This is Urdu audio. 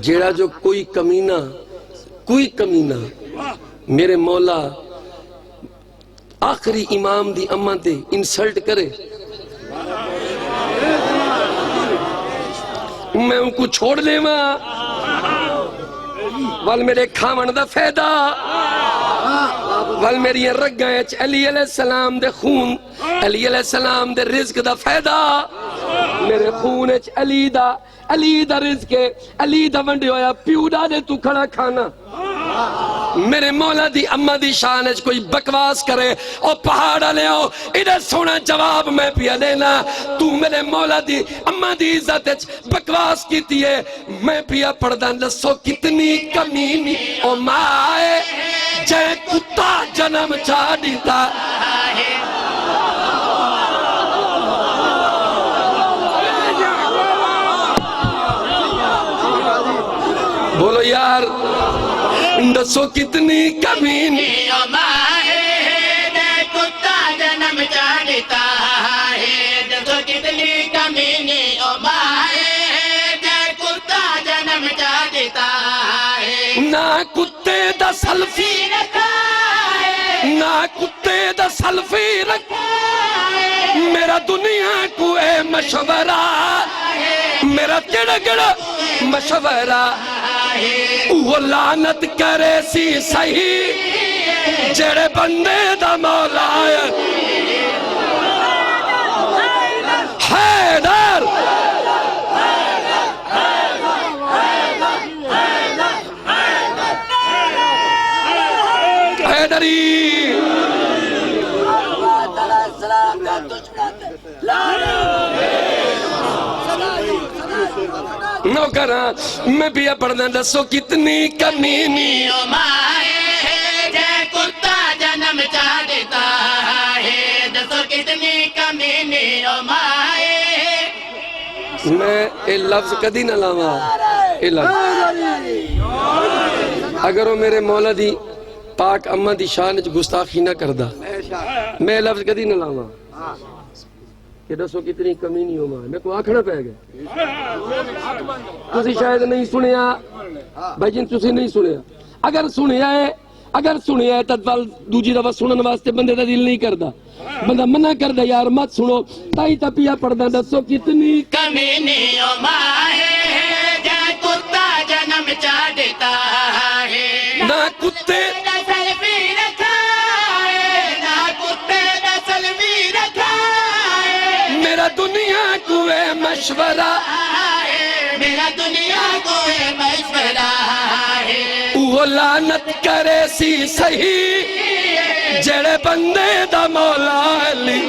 جیڑا جو کوئی کمینہ میرے مولا آخری امام دی اماں تے انسلٹ کرے میں ان کو چھوڑ لے ماں وال میرے کھاون دا فیدہ وال میری رگائیں علی علیہ السلام دے خون علی علیہ السلام دے رزق دا فیدہ میرے خون علی دا رزق علی دا ونڈے ہویا پیوڑا دے تو کھڑا کھانا میرے مولا دی اماں دی شان اچ کوئی بکواس کرے او پہاڑا لے آؤ ادھر سونا جواب میں پیا دینا تو میرے مولا دی اماں دی عزت اچ بکواس کیتی ہے میں پیا پڑھدان لسو کتنی کمینی او مائے جے کتا جنم چاڑیتا بولو یار دسو کتنی کمینی او مائے جے کتا جنم چاڑیتا ہے دسو کتنی کمینی او مائے جے کتا جنم چاڑیتا ہے نہ کتے دا سلفی نہ کتے دا سلفی رکھ میرا دنیا کو اے مشورہ میرا گڑ مشورہ وہ لعنت کرے سی صحیح جڑے بندے دا مولا حیدر حیدری نوکرہ میں بھی پڑھنا دسو کتنی کمینی او مائے جے کتا جنم چاڑیتا ہے دسو کتنی کمینی او مائے میں اے لفظ کدی نہ لاما اے لفظ اگر وہ میرے مولا دی پاک اماں دی شان اچ گستاخی نہ کردہ میں لفظ کدی نہ لاما کہ دسو کتنی کمینی ہو ماں میں کو آکھنا پہ گئے تسی شاید نہیں سنیا بھائی جن تسی نہیں سنیا اگر سنیا ہے تدوال دوجی دفعہ سنن واسطے بندے دا دل نہیں کردہ بندہ منع کردہ یار مت سنو تائی تا پیا پڑھنا دسو کتنی کمینی او مائے جے کتا جنم چاڑیتا ہے نہ کتے دا سلفی رکھا ہے نہ کتے دا سلفی رکھا ہے میرا دنیا کو اے مشورہ میرا دنیا کو ہے مشورہ ہے وہ لعنت کرے سی صحیح جڑے بندے دا مولا علی